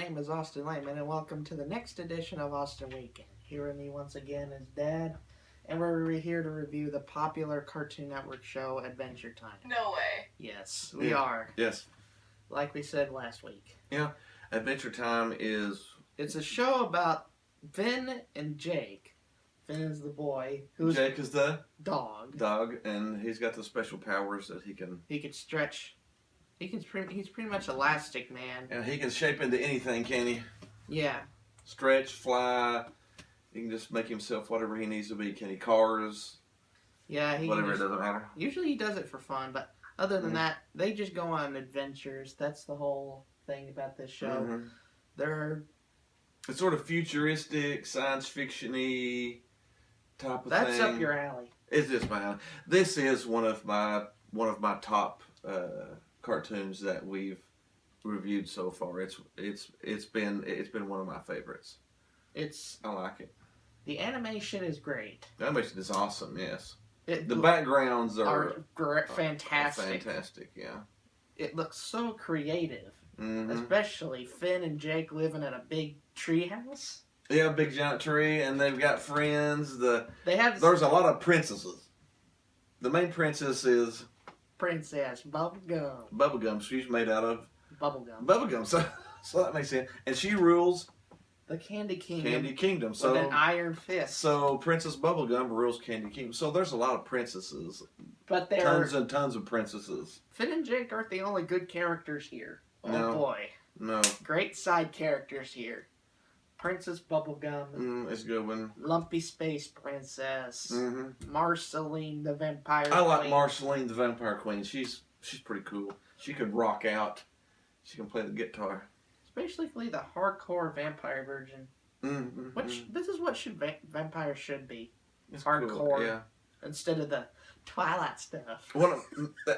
name is Austin Lehman, and welcome to the next edition of Austin Weekend. Here with me once again is Dad, and we're here to review the popular Cartoon Network show Adventure Time. No way. Yes, we are. Yes. Like we said last week. Yeah. Adventure Time is... It's a show about Finn and Jake. Finn is the boy. Jake is the... Dog, and he's got the special powers that he can... He can stretch... He's pretty much Elastic Man. And he can shape into anything, can he? Yeah. Stretch, fly. He can just make himself whatever he needs to be. Can he cars? Yeah, whatever, it doesn't matter. Usually he does it for fun, but other than that, they just go on adventures. That's the whole thing about this show. It's sort of futuristic, science fiction-y type of thing. That's up your alley. It's just my alley. This is one of my top cartoons that we've reviewed so far. It's been one of my favorites. I like it. The animation is great. The animation is awesome. Yes. The backgrounds are fantastic. Fantastic. Yeah. It looks so creative. Especially Finn and Jake living in a big tree house. Yeah, a big giant tree, and they've got friends. There's a lot of princesses. The main princess is Princess Bubblegum. Bubblegum. She's made out of Bubblegum. So that makes sense. And she rules the Candy Kingdom. Candy Kingdom. So with an iron fist. So Princess Bubblegum rules Candy Kingdom. So there's a lot of princesses. But there tons and tons of princesses. Finn and Jake aren't the only good characters here. Oh no. Boy. No. Great side characters here. Princess Bubblegum. It's a good one. Lumpy Space Princess. Marceline the Vampire Queen. I like Marceline the Vampire Queen. She's pretty cool. She can rock out. She can play the guitar. Especially the hardcore vampire version. This is what vampires should be. It's hardcore. Cool. Yeah. Instead of the Twilight stuff.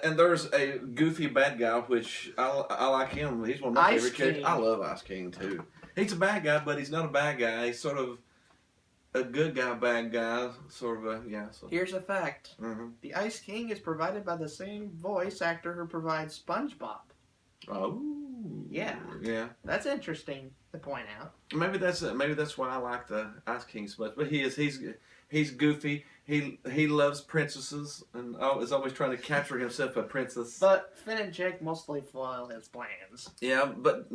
And there's a goofy bad guy, which I like him. He's one of my favorite characters. I love Ice King too. He's a bad guy, but he's not a bad guy. He's sort of a good guy, bad guy, sort of So. Here's a fact. The Ice King is provided by the same voice actor who provides SpongeBob. Oh. Yeah. Yeah. That's interesting to point out. Maybe that's why I like the Ice King so much. But he's goofy. He loves princesses and is always trying to capture himself a princess. But Finn and Jake mostly foil his plans. Yeah, but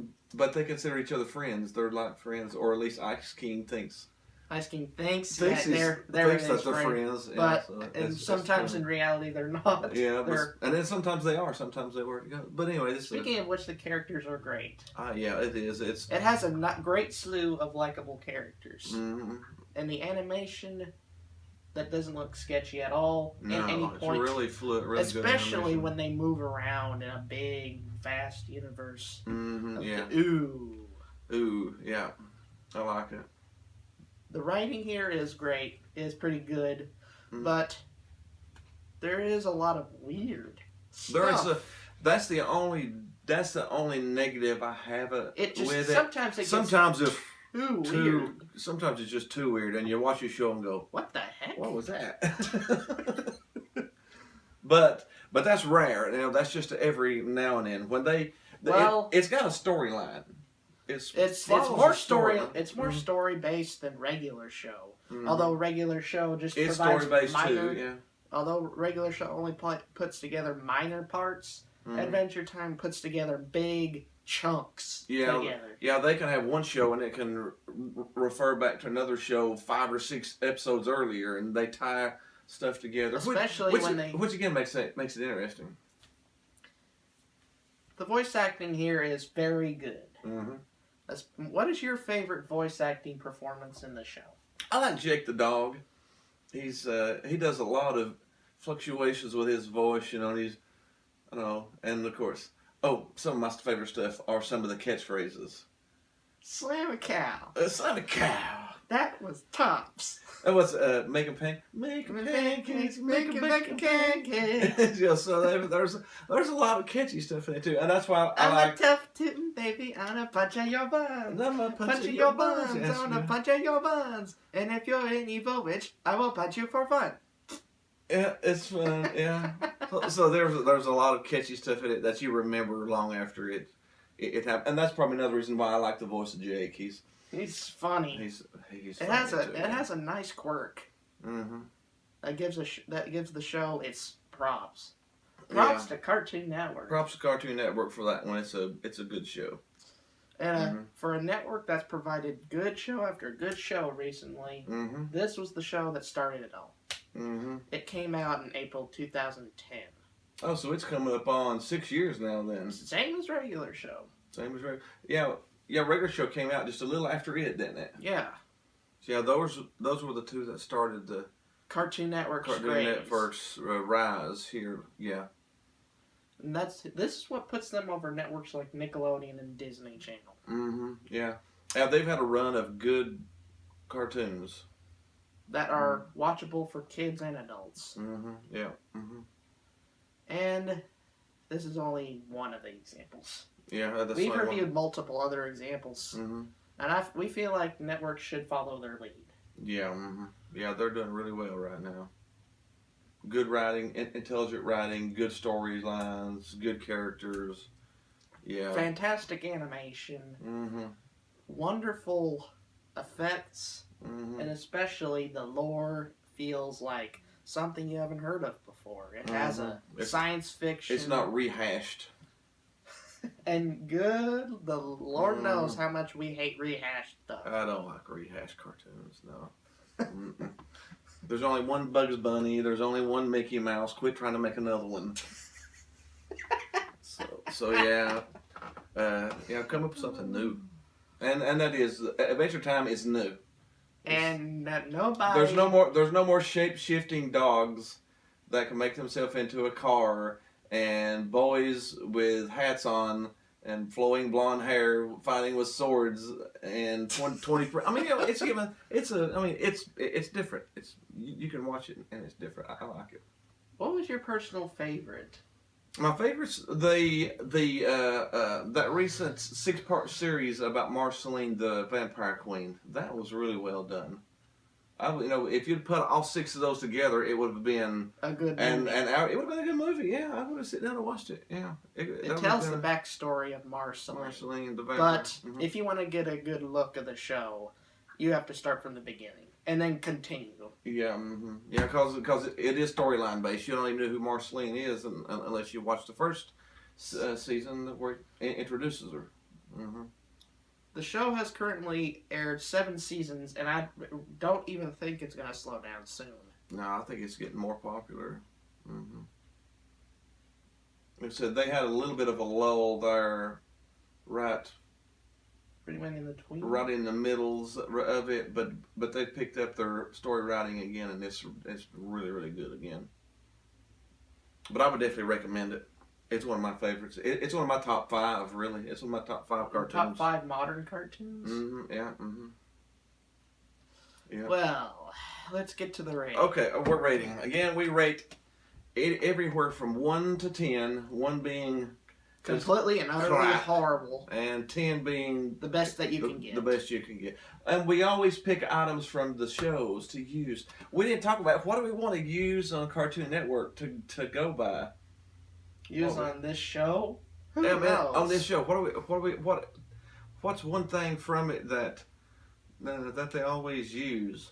they consider each other friends. They're like friends, or at least Ice King thinks. Ice King thinks that they're friends. Yeah, but sometimes in reality they're not. Yeah, and then sometimes they are. Sometimes they were. But anyway, speaking of which, the characters are great. Yeah, it is. It has a great slew of likable characters, and the animation that doesn't look sketchy at all at any point. It's really fluid, really especially good when they move around in a big, vast universe. Yeah. Ooh, yeah, I like it. The writing here is great, is pretty good, but there is a lot of weird stuff. That's the only negative I have with it. Sometimes it's just too weird, and you watch your show and go, "What the heck? What was that?" but that's rare. You know, that's just every now and then when it's got a storyline. It's more story based than regular show. Although regular show just it's provides story based minor, too. Yeah. Although regular show only puts together minor parts, Adventure Time puts together big chunks together. Yeah, they can have one show and it can refer back to another show 5 or 6 episodes earlier, and they tie stuff together. Especially which again makes it interesting. The voice acting here is very good. What is your favorite voice acting performance in the show? I like Jake the dog. He does a lot of fluctuations with his voice, and of course, some of my favorite stuff are some of the catchphrases. Slam a cow. Slam a cow. That was tops. That was making pancakes, making pancakes. Yeah, so there's a lot of catchy stuff in it too, and that's why I'm a tough tootin' baby on a punch of your buns. I'm a punch of your buns on a punch of your buns, and if you're an evil witch, I will punch you for fun. Yeah, it's fun. Yeah. So there's a lot of catchy stuff in it that you remember long after it happened, and that's probably another reason why I like the voice of Jake. He's funny. He's It funny has a too, it has a nice quirk Mm-hmm. that gives the show its props. Props to Cartoon Network. Props to Cartoon Network for that one. It's a good show. And for a network that's provided good show after good show recently, this was the show that started it all. It came out in April 2010. Oh, so it's coming up on 6 years now then. Same as regular show. Same as regular. Yeah, regular show came out just a little after it, didn't it? Yeah. So yeah, those were the two that started the Cartoon Network's rise here. Yeah. And this is what puts them over networks like Nickelodeon and Disney Channel. Yeah. Yeah, they've had a run of good cartoons that are watchable for kids and adults. Yeah. And this is only one of the examples. Yeah, that's we've reviewed multiple other examples, and we feel like networks should follow their lead. Yeah, yeah, they're doing really well right now. Good writing, intelligent writing, good storylines, good characters. Yeah. Fantastic animation. Wonderful effects. And especially the lore feels like something you haven't heard of before. It has science fiction. It's not rehashed. And good. The Lord knows how much we hate rehashed stuff. I don't like rehashed cartoons, no. There's only one Bugs Bunny. There's only one Mickey Mouse. Quit trying to make another one. So yeah. Come up with something new. And that is, Adventure Time is new. And nobody... There's no more shape-shifting dogs that can make themselves into a car, and boys with hats on and flowing blonde hair fighting with swords and 20. I mean, it's different. You can watch it and it's different. I like it. What was your personal favorite? My favorite's that recent 6-part series about Marceline, the vampire queen. That was really well done. If you'd put all 6 of those together, it would have been a good movie. And it would have been a good movie. Yeah, I would have sit down and watched it. Yeah, it tells the backstory of Marceline. Marceline, the vampire. But if you want to get a good look of the show, you have to start from the beginning and then continue. Yeah, yeah, because it is storyline based. You don't even know who Marceline is unless you watch the first season where it introduces her. The show has currently aired 7 seasons, and I don't even think it's going to slow down soon. No, I think it's getting more popular. Like I said, they had a little bit of a lull there, right in the middles of it, but they picked up their story writing again, and it's really, really good again. But I would definitely recommend it. It's one of my favorites. It's one of my top 5, really. It's one of my top 5 cartoons. Top 5 modern cartoons? Yeah. Yeah. Well, let's get to the rating. Okay, we're rating. Again, we rate it everywhere from 1 to 10, 1 being completely and utterly horrible, and 10 being the best that you can get. The best you can get. And we always pick items from the shows to use. We didn't talk about what do we want to use on Cartoon Network to go by. On this show? Who knows? On this show, what's one thing from it that they always use?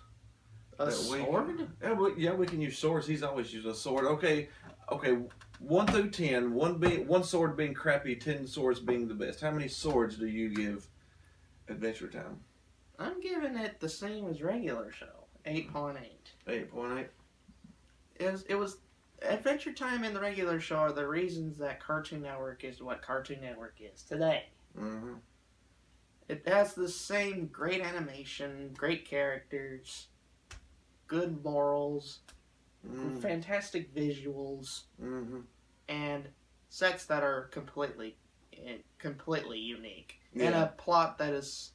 A sword? We can use swords. He's always used a sword. Okay. 1 through 10. 1 sword being crappy, 10 swords being the best. How many swords do you give Adventure Time? I'm giving it the same as regular show. 8.8. 8.8. It was Adventure Time and the regular show are the reasons that Cartoon Network is what Cartoon Network is today. It has the same great animation, great characters, good morals, fantastic visuals, and sets that are completely unique, and a plot that is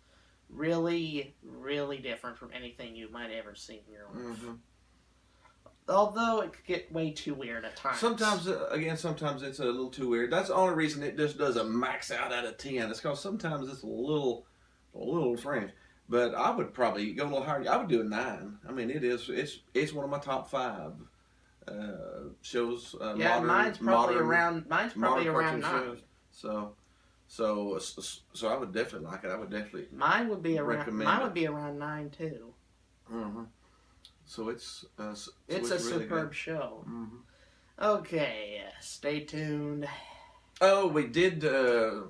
really, really different from anything you might ever see in your life. Although it could get way too weird at times. Sometimes it's a little too weird. That's the only reason it just doesn't max out of 10. It's because sometimes it's a little strange. But I would probably go a little higher. I would do a 9. I mean, it's one of my top 5 shows. Mine's probably around 9. Shows. So, So I would definitely like it. I would definitely Mine would be around. Mine it. would be around 9 too. Mm-hmm. So it's it's a really superb good. show. Mm-hmm. Okay, stay tuned. Oh, we did. Now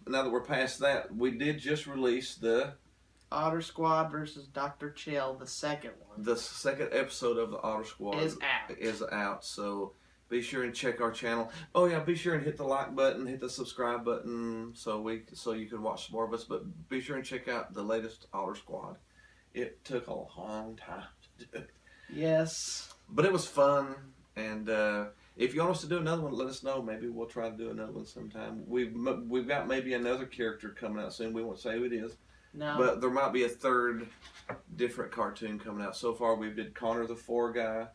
that we're past that, we did just release the Otter Squad versus Dr. Chill, the second one. The second episode of the Otter Squad is out. So be sure and check our channel. Oh yeah, be sure and hit the like button, hit the subscribe button, so you can watch some more of us. But be sure and check out the latest Otter Squad. It took a long time to do it. Yes. But it was fun, and if you want us to do another one, let us know. Maybe we'll try to do another one sometime. We've got maybe another character coming out soon. We won't say who it is. No. But there might be a third different cartoon coming out. So far, we did Connor the Four Guy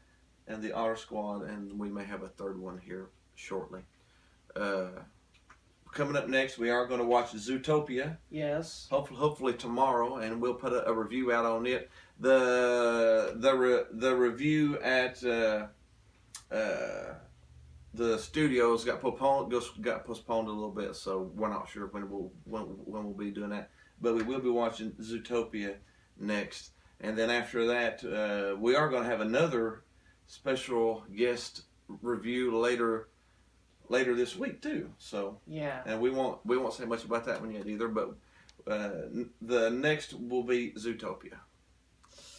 and the Otter Squad, and we may have a third one here shortly. Coming up next, we are going to watch Zootopia. Yes. Hopefully tomorrow, and we'll put a review out on it. The review at the studios got postponed a little bit, so we're not sure when we'll be doing that. But we will be watching Zootopia next, and then after that, we are going to have another special guest review later this week too. So yeah, and we won't say much about that one yet either. But the next will be Zootopia,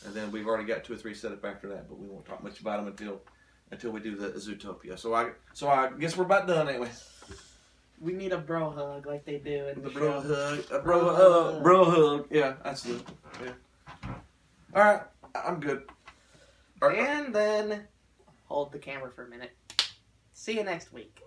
and then we've already got 2 or 3 set up after that. But we won't talk much about them until we do the Zootopia. So I guess we're about done anyway. We need a bro hug like they do in the bro show. hug, bro hug. Yeah, that's it. Yeah. All right, I'm good. All right. And then hold the camera for a minute. See you next week.